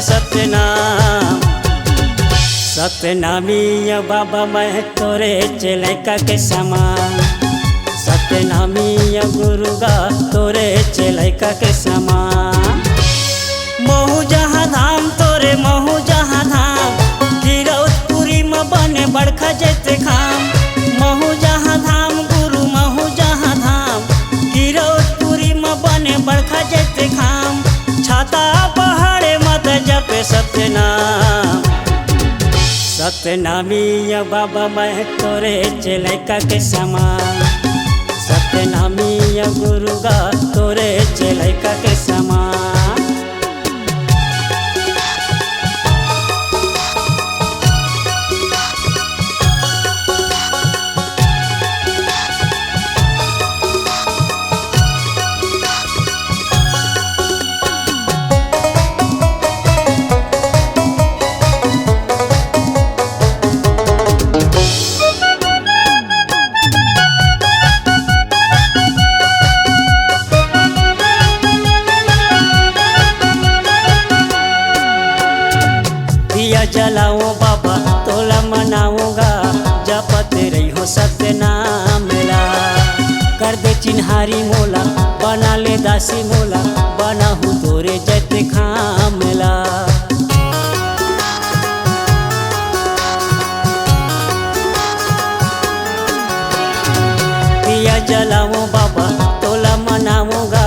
सतनाम। सतनामी बाबा मैं तोरे चेलैका के समान। सतनामी गुरुगा तोरे चेलैका के समान। महू जहाँ धाम तोरे महू जहाँ धाम, गिरौतपुरी में बने बड़खा जैते खाम। महू जहाँ धाम गुरु महू जहाँ धाम, गिरौतपुरी में बने बड़खा जैते खाम। छाता पहाड़े मत जपे सतनाम। सतनामी बाबा मैं तोरे चेलैका के समान। सतनामी गुरुगा तोरे चेलैका के समान। दिया जलाओ बाबा तोला मनाऊंगा, जपत रही हो सतनाम मेरा। कर दे चिन्हारी मोला बना ले दासी मोला, बना हूँ तोरे जैते खाम मेला। दिया जलाओ बाबा तोला मनाऊंगा,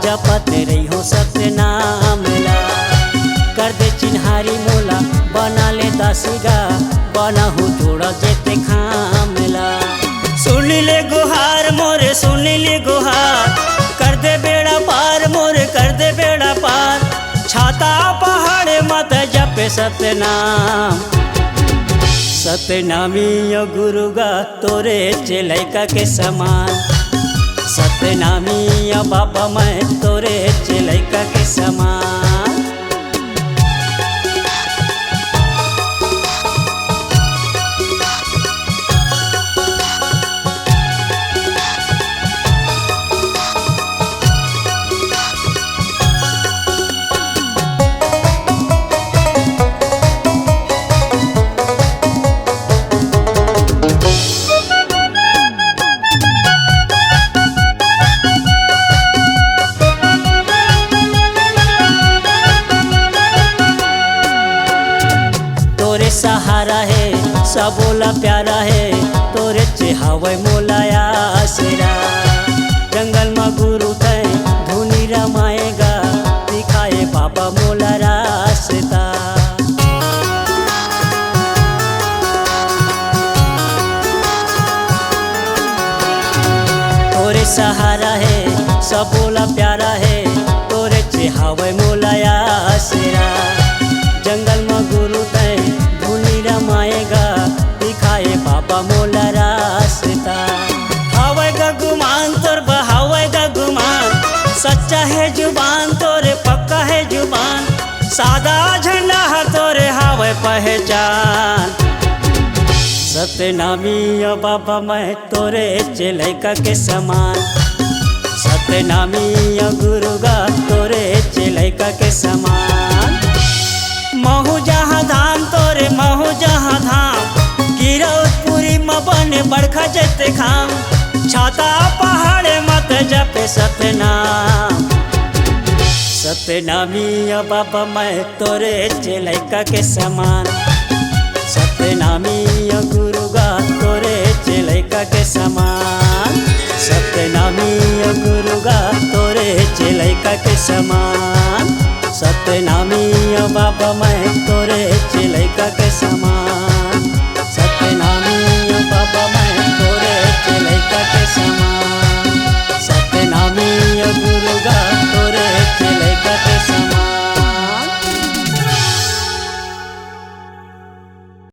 जपत रही हो सतनाम मेरा। कर दे चिन्हारी मोला बना ले दासीगा, बना हूँ थोड़ा जेते खामला। सुन ले गुहार मोरे सुन ले गुहार, कर दे बेड़ा पार मोरे कर दे बेड़ा पार। छाता पहाड़े मत जपे सतनाम। सतनामी गुरुगा तोरे चेलैका के समान। सतनामी बाबा मैं तोरे चेलैका के समान। तोरे सहारा है सबोला प्यारा है, तोरे चेहावे मोलाया आसरा। जंगल में गुरु थे धुनी रमाएगा, दिखाए बाबा मोला रास्ता। तोरे सहारा है सबोला प्यारा है, तोरे चेहावे मोलाया आसरा। जंगल में गुरु थे धुनी रमाएगा, दिखाए बाबा मोला रास्ता। हवे का गुमान तोर बहावे का गुमान, सच्चा है जुबान तोरे पक्का है जुबान। सादा झंडा है तोरे हवे पहचान। सतनामी बाबा मैं तोरे चेलैका के समान। सतनामी गुरुगा तोरे चेलैका के समान। महू जहाँ धाम तोरे महू जहाँ धाम, गिरौतपुरी में बने बड़खा जैते खाम। छाता पहाड़े मत जपे सतनाम। सतनामी बाबा मैं तोरे चेलैका के समान। सतनामी गुरुगा तोरे चेलैका के समान। सतनामी गुरुगा तोरे चेलैका के समान। सतनामी बाबा मैं तोरे चेलैका के समान।